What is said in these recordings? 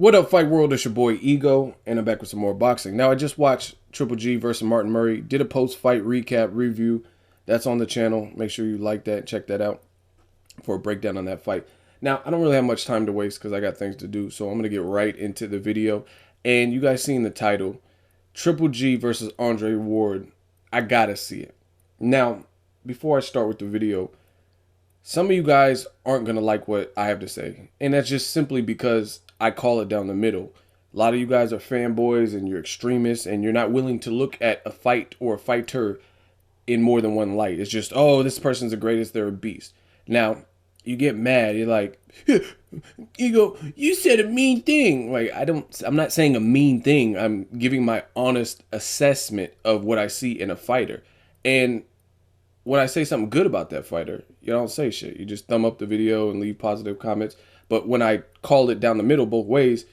What up, Fight World? It's your boy Ego, and I'm back with some more boxing. Now, I just watched Triple G versus Martin Murray. Did a post-fight recap review. That's on the channel. Make sure you like that, check that out for a breakdown on that fight. Now, I don't really have much time to waste because I got things to do, so I'm going to get right into the video. And you guys seen the title, Triple G versus Andre Ward. I gotta see it. Now, before I start with the video, some of you guys aren't going to like what I have to say. And that's just simply because I call it down the middle. A lot of you guys are fanboys and you're extremists and you're not willing to look at a fight or a fighter in more than one light. It's just, oh, this person's the greatest, they're a beast. Now, you get mad. You're like, Ego, you said a mean thing. Like, I'm not saying a mean thing. I'm giving my honest assessment of what I see in a fighter. And when I say something good about that fighter, you don't say shit. You just thumb up the video and leave positive comments. But when I call it down the middle both ways,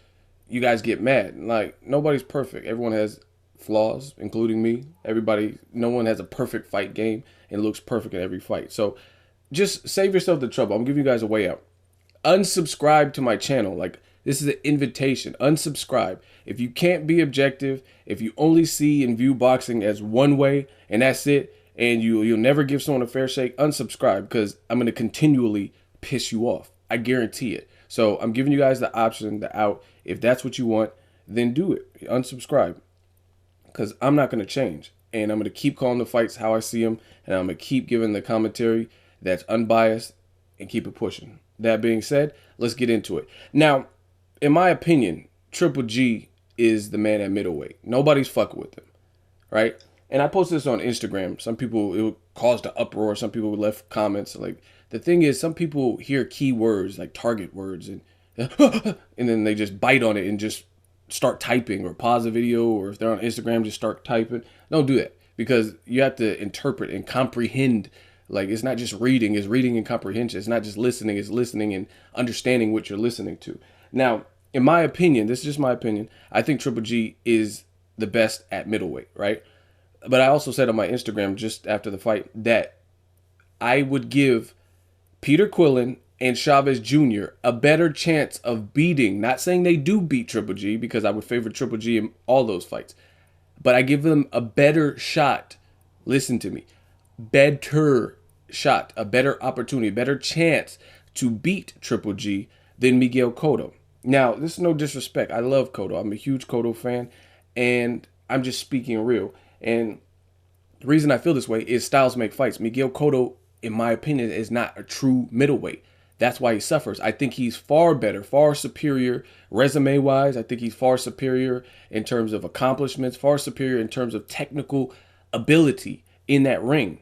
you guys get mad. Like, nobody's perfect. Everyone has flaws, including me. No one has a perfect fight game and looks perfect in every fight. So just save yourself the trouble. I'm giving you guys a way out. Unsubscribe to my channel. Like, this is an invitation. Unsubscribe. If you can't be objective, if you only see and view boxing as one way and that's it, and you'll never give someone a fair shake, unsubscribe, because I'm going to continually piss you off. I guarantee it. So I'm giving you guys the option, the out. If that's what you want, then do it. Unsubscribe, because I'm not going to change. And I'm going to keep calling the fights how I see them, and I'm going to keep giving the commentary that's unbiased and keep it pushing. That being said, let's get into it. Now, in my opinion, Triple G is the man at middleweight. Nobody's fucking with him, right? And I posted this on Instagram. Some people, it caused an uproar. Some people left comments. Like, the thing is, some people hear key words, like target words, and and then they just bite on it and just start typing, or pause the video, or if they're on Instagram, just start typing. Don't do that, because you have to interpret and comprehend. Like, it's not just reading, it's reading and comprehension. It's not just listening, it's listening and understanding what you're listening to. Now, in my opinion, this is just my opinion, I think Triple G is the best at middleweight, right? But I also said on my Instagram just after the fight that I would give Peter Quillin and Chávez Jr. a better chance of beating, not saying they do beat Triple G, because I would favor Triple G in all those fights, but I give them a better shot. Listen to me. Better shot, a better opportunity, a better chance to beat Triple G than Miguel Cotto. Now, this is no disrespect. I love Cotto. I'm a huge Cotto fan, and I'm just speaking real. And the reason I feel this way is styles make fights. Miguel Cotto, in my opinion, is not a true middleweight. That's why he suffers. I think he's far better, far superior resume-wise. I think he's far superior in terms of accomplishments, far superior in terms of technical ability in that ring.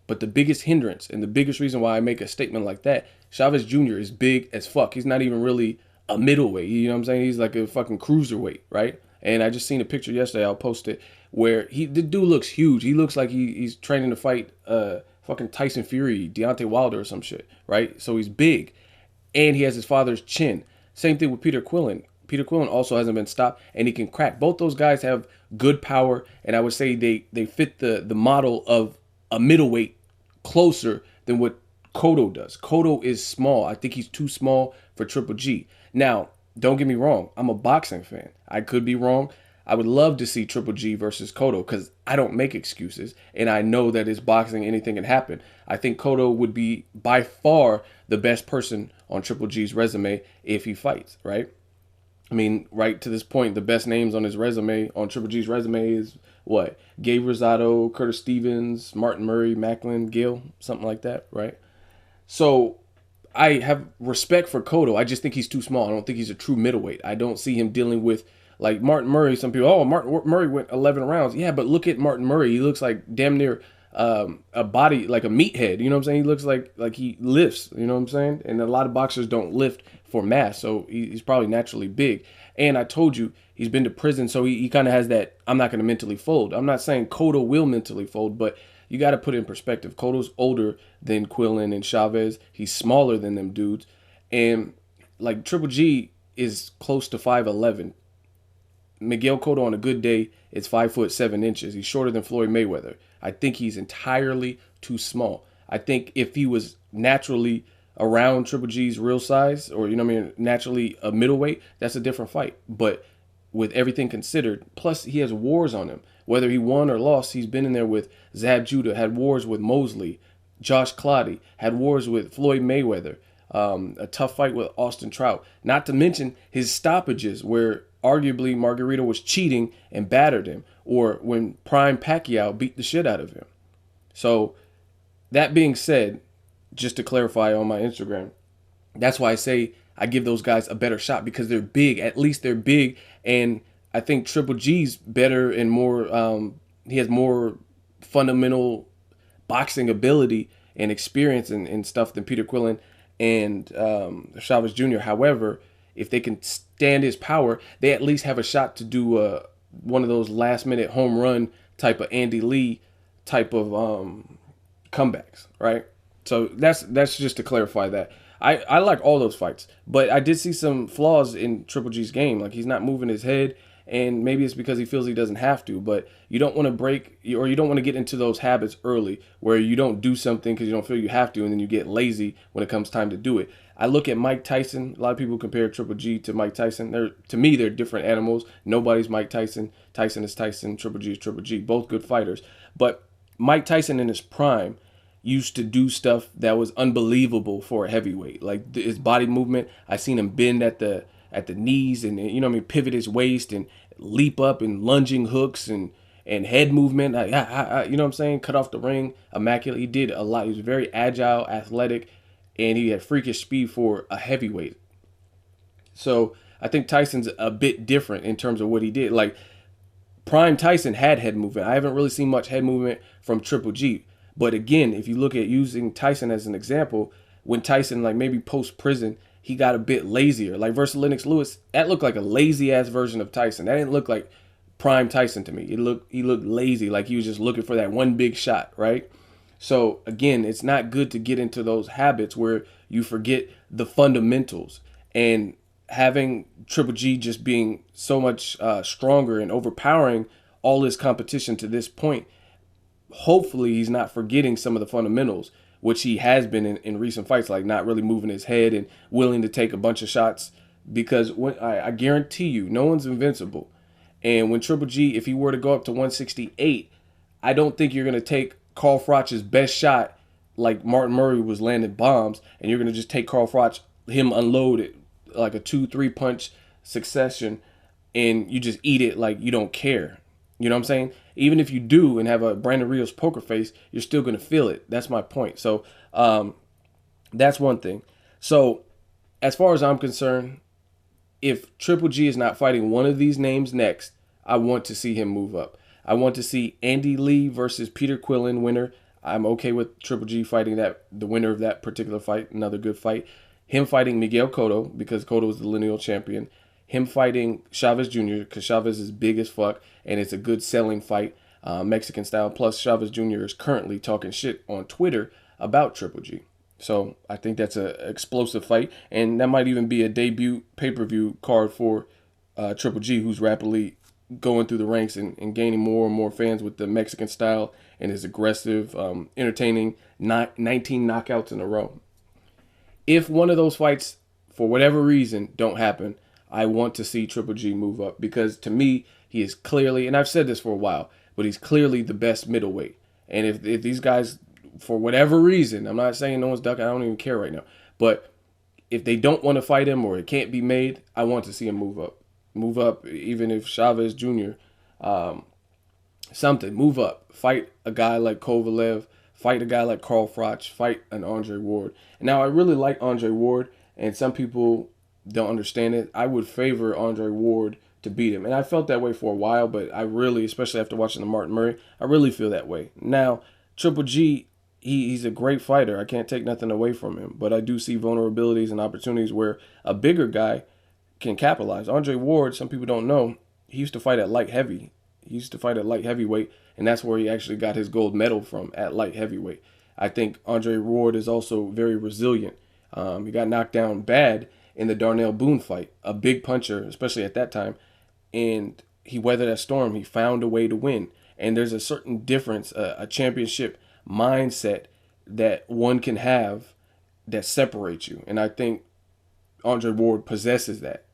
But the biggest hindrance and the biggest reason why I make a statement like that, Chávez Jr. is big as fuck. He's not even really a middleweight. You know what I'm saying? He's like a fucking cruiserweight, right? And I just seen a picture yesterday, I'll post it, where the dude looks huge. He looks like he's training to fight fucking Tyson Fury, Deontay Wilder or some shit, right? So he's big. And he has his father's chin. Same thing with Peter Quillin. Peter Quillin also hasn't been stopped, and he can crack. Both those guys have good power, and I would say they fit the model of a middleweight closer than what Cotto does. Cotto is small. I think he's too small for Triple G. Now, don't get me wrong. I'm a boxing fan. I could be wrong. I would love to see Triple G versus Cotto, because I don't make excuses, and I know that it's boxing. Anything can happen. I think Cotto would be by far the best person on Triple G's resume if he fights, right? I mean, right to this point, the best names on his resume, on Triple G's resume, is what? Gabe Rosado, Curtis Stevens, Martin Murray, Macklin, Gill, something like that, right? So I have respect for Cotto. I just think he's too small. I don't think he's a true middleweight. I don't see him dealing with, like, Martin Murray. Some people, oh, Martin Murray went 11 rounds. Yeah, but look at Martin Murray. He looks like damn near a body, like a meathead. You know what I'm saying? He looks like he lifts. You know what I'm saying? And a lot of boxers don't lift for mass, so he's probably naturally big. And I told you, he's been to prison, so he kind of has that, I'm not going to mentally fold. I'm not saying Cotto will mentally fold, but you got to put it in perspective. Cotto's older than Quillin and Chávez. He's smaller than them dudes. And, like, Triple G is close to 5'11". Miguel Cotto on a good day is 5'7". He's shorter than Floyd Mayweather. I think he's entirely too small. I think if he was naturally around Triple G's real size, or you know what I mean, naturally a middleweight, that's a different fight. But with everything considered, plus he has wars on him. Whether he won or lost, he's been in there with Zab Judah, had wars with Mosley, Josh Clottey, had wars with Floyd Mayweather, a tough fight with Austin Trout. Not to mention his stoppages, where arguably Margarito was cheating and battered him, or when Prime Pacquiao beat the shit out of him. So, that being said, just to clarify on my Instagram, that's why I say I give those guys a better shot, because they're big. At least they're big, and I think Triple G's better and more. He has more fundamental boxing ability and experience and stuff than Peter Quillin and Chavez Jr. However, if they can stand his power, they at least have a shot to do one of those last minute home run type of Andy Lee type of comebacks, right? So that's just to clarify that. I like all those fights, but I did see some flaws in Triple G's game. Like, he's not moving his head, and maybe it's because he feels he doesn't have to, but you don't want to break, or you don't want to get into those habits early where you don't do something because you don't feel you have to, and then you get lazy when it comes time to do it. I look at Mike Tyson. A lot of people compare Triple G to Mike Tyson. To me, they're different animals. Nobody's Mike Tyson. Tyson is Tyson. Triple G is Triple G. Both good fighters. But Mike Tyson in his prime used to do stuff that was unbelievable for a heavyweight. Like his body movement, I seen him bend at the knees and, you know what I mean, pivot his waist and leap up and lunging hooks and head movement. You know what I'm saying? Cut off the ring, immaculate. He did a lot. He was very agile, athletic, and he had freakish speed for a heavyweight. So I think Tyson's a bit different in terms of what he did. Like, Prime Tyson had head movement. I haven't really seen much head movement from Triple G. But again, if you look at using Tyson as an example, when Tyson, like maybe post-prison, he got a bit lazier. Like versus Lennox Lewis, that looked like a lazy-ass version of Tyson. That didn't look like prime Tyson to me. He looked lazy, like he was just looking for that one big shot, right? So again, it's not good to get into those habits where you forget the fundamentals. And having Triple G just being so much stronger and overpowering all his competition to this point, hopefully he's not forgetting some of the fundamentals, which he has been in recent fights, like not really moving his head and willing to take a bunch of shots. Because I guarantee you, no one's invincible. And when Triple G, if he were to go up to 168, I don't think you're going to take Carl Froch's best shot like Martin Murray was landing bombs, and you're going to just take Carl Froch, him unload it like a 2-3 punch succession, and you just eat it like you don't care. You know what I'm saying? Even if you do and have a Brandon Rios poker face, you're still going to feel it. That's my point. So that's one thing. So as far as I'm concerned, if Triple G is not fighting one of these names next, I want to see him move up. I want to see Andy Lee versus Peter Quillin winner. I'm okay with Triple G fighting the winner of that particular fight, another good fight. Him fighting Miguel Cotto, because Cotto is the lineal champion. Him fighting Chavez Jr., because Chavez is big as fuck, and it's a good selling fight, Mexican style. Plus, Chavez Jr. is currently talking shit on Twitter about Triple G. So I think that's an explosive fight, and that might even be a debut pay-per-view card for Triple G, who's rapidly going through the ranks and gaining more and more fans with the Mexican style and his aggressive, entertaining 19 knockouts in a row. If one of those fights, for whatever reason, don't happen, I want to see Triple G move up, because to me, he is clearly, and I've said this for a while, but he's clearly the best middleweight. And if these guys, for whatever reason, I'm not saying no one's ducking, I don't even care right now, but if they don't want to fight him or it can't be made, I want to see him move up. Move up, even if Chavez Jr., move up. Fight a guy like Kovalev, fight a guy like Carl Froch, fight an Andre Ward. And now I really like Andre Ward, and some people don't understand it. I would favor Andre Ward to beat him. And I felt that way for a while, but I really, especially after watching the Martin Murray, I really feel that way. Now, Triple G, he's a great fighter. I can't take nothing away from him, but I do see vulnerabilities and opportunities where a bigger guy can capitalize. Andre Ward, some people don't know, he used to fight at light heavy. He used to fight at light heavyweight, and that's where he actually got his gold medal from, at light heavyweight. I think Andre Ward is also very resilient. He got knocked down bad in the Darnell Boone fight, a big puncher, especially at that time, and he weathered that storm. He found a way to win. And there's a certain difference, a championship mindset that one can have that separates you. And I think Andre Ward possesses that,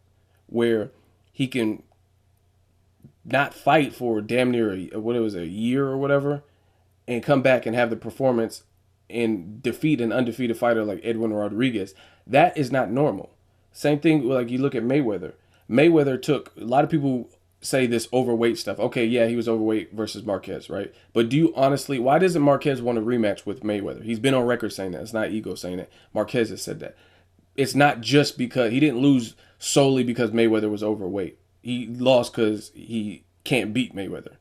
where he can not fight for damn near a year or whatever, and come back and have the performance and defeat an undefeated fighter like Edwin Rodriguez. That is not normal. Same thing, like you look at Mayweather. Mayweather took, a lot of people say this overweight stuff. Okay, yeah, he was overweight versus Marquez, right? But do you honestly, why doesn't Marquez want a rematch with Mayweather? He's been on record saying that. It's not ego saying that. Marquez has said that. It's not just because, he didn't lose solely because Mayweather was overweight. He lost because he can't beat Mayweather.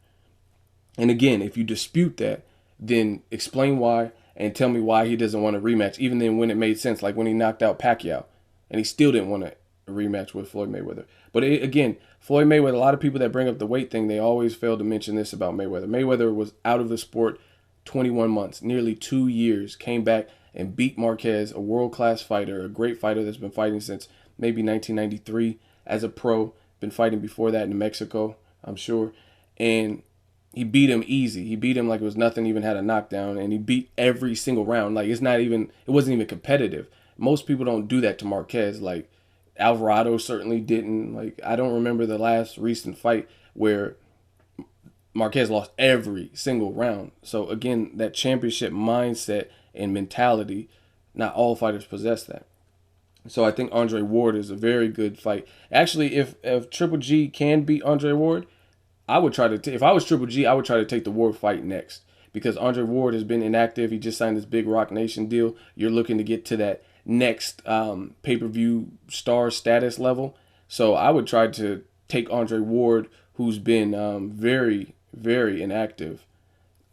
And again, if you dispute that, then explain why and tell me why he doesn't want a rematch, even then when it made sense, like when he knocked out Pacquiao and he still didn't want a rematch with Floyd Mayweather. But again, Floyd Mayweather, a lot of people that bring up the weight thing, they always fail to mention this about Mayweather. Mayweather was out of the sport 21 months, nearly 2 years, came back and beat Marquez, a world-class fighter, a great fighter that's been fighting since maybe 1993 as a pro, been fighting before that in Mexico, I'm sure. And he beat him easy. He beat him like it was nothing, even had a knockdown, and he beat every single round. Like it wasn't even competitive. Most people don't do that to Marquez. Like Alvarado certainly didn't. Like I don't remember the last recent fight where Marquez lost every single round. So again, that championship mindset and mentality, not all fighters possess that. So I think Andre Ward is a very good fight. Actually, if Triple G can beat Andre Ward, I would try to, if I was Triple G, I would try to take the Ward fight next, because Andre Ward has been inactive. He just signed this big Rock Nation deal. You're looking to get to that next pay-per-view star status level. So I would try to take Andre Ward, who's been very, very inactive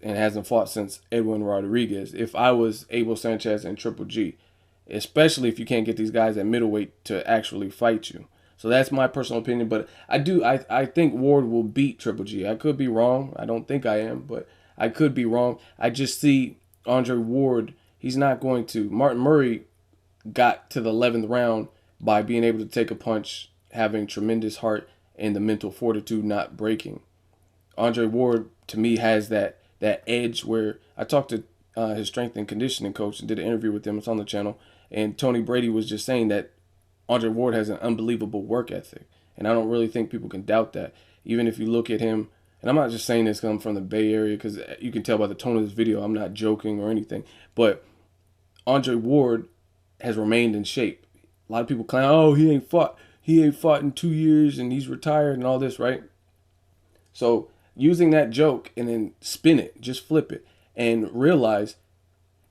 and hasn't fought since Edwin Rodriguez, if I was Abel Sanchez and Triple G, especially if you can't get these guys at middleweight to actually fight you. So that's my personal opinion, but I think Ward will beat Triple G. I could be wrong. I don't think I am, but I could be wrong. I just see Andre Ward, he's not going to. Martin Murray got to the 11th round by being able to take a punch, having tremendous heart, and the mental fortitude not breaking. Andre Ward, to me, has that edge where I talked to his strength and conditioning coach and did an interview with him. It's on the channel. And Tony Brady was just saying that Andre Ward has an unbelievable work ethic. And I don't really think people can doubt that. Even if you look at him, and I'm not just saying this because I'm from the Bay Area, because you can tell by the tone of this video, I'm not joking or anything. But Andre Ward has remained in shape. A lot of people claim, oh, he ain't fought in 2 years and he's retired and all this, right? So using that joke and then spin it, just flip it, and realize,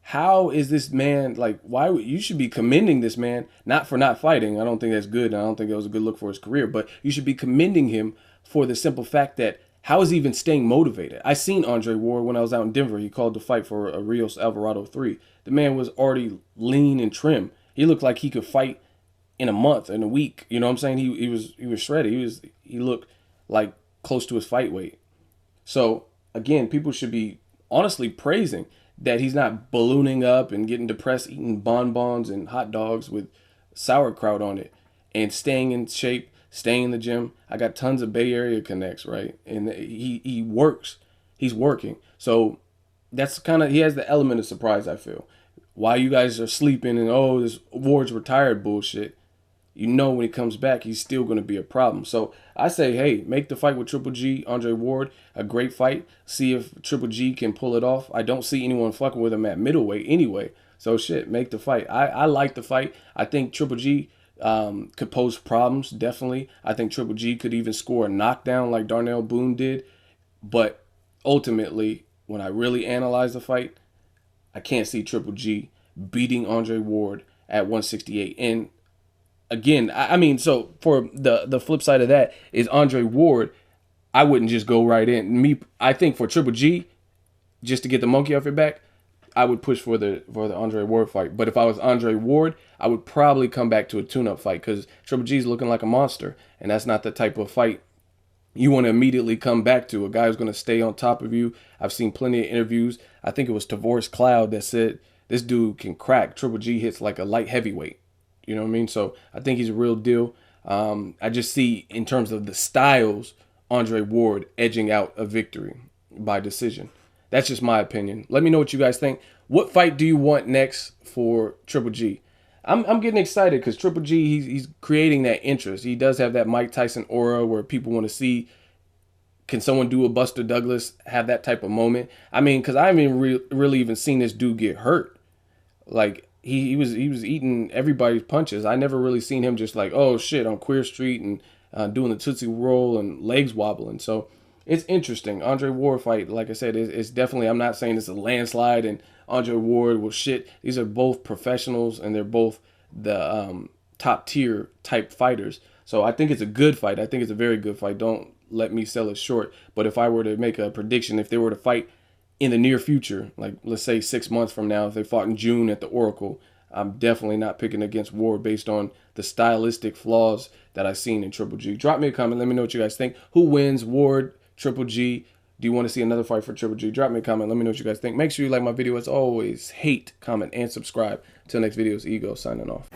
how is this man, like, why would you should be commending this man, not for not fighting. I don't think that's good, and I don't think that was a good look for his career, but you should be commending him for the simple fact that how is he even staying motivated? I seen Andre Ward when I was out in Denver. He called to fight for a Rios Alvarado 3. The man was already lean and trim. He looked like he could fight in a month, in a week. You know what I'm saying? He was shredded. He looked like close to his fight weight. So again, people should be honestly praising that he's not ballooning up and getting depressed, eating bonbons and hot dogs with sauerkraut on it, and staying in shape, staying in the gym. I got tons of Bay Area connects, right? And he works. He's working. So that's he has the element of surprise, I feel. While you guys are sleeping and, oh, this Ward's retired bullshit, you know when he comes back, he's still going to be a problem. So I say, hey, make the fight with Triple G, Andre Ward, a great fight. See if Triple G can pull it off. I don't see anyone fucking with him at middleweight anyway. So shit, make the fight. I like the fight. I think Triple G could pose problems, definitely. I think Triple G could even score a knockdown like Darnell Boone did. But ultimately, when I really analyze the fight, I can't see Triple G beating Andre Ward at 168. And again, I mean, so for the flip side of that is Andre Ward, I wouldn't just go right in. I think for Triple G, just to get the monkey off your back, I would push for the Andre Ward fight. But if I was Andre Ward, I would probably come back to a tune-up fight, because Triple G is looking like a monster, and that's not the type of fight you want to immediately come back to. A guy who's going to stay on top of you. I've seen plenty of interviews. I think it was Tavoris Cloud that said this dude can crack. Triple G hits like a light heavyweight. You know what I mean? So I think he's a real deal. I just see, in terms of the styles, Andre Ward edging out a victory by decision. That's just my opinion. Let me know what you guys think. what fight do you want next for Triple G? I'm getting excited because Triple G, he's creating that interest. He does have that Mike Tyson aura where people want to see, can someone do a Buster Douglas, have that type of moment? I mean, because I haven't really even seen this dude get hurt. Like, he was eating everybody's punches. I never really seen him just like, oh shit, on Queer Street and doing the Tootsie Roll and legs wobbling. So it's interesting. Andre Ward fight, like I said, it's definitely, I'm not saying it's a landslide and Andre Ward will shit. These are both professionals and they're both the top tier type fighters. So I think it's a good fight. I think it's a very good fight. Don't let me sell it short. But if I were to make a prediction, if they were to fight in the near future, like let's say 6 months from now, if they fought in June at the Oracle, I'm definitely not picking against Ward based on the stylistic flaws that I've seen in Triple G. Drop me a comment. Let me know what you guys think. Who wins, Ward, Triple G? Do you want to see another fight for Triple G? Drop me a comment. Let me know what you guys think. Make sure you like my video as always. Hate, comment, and subscribe. Till next video, it's Ego signing off.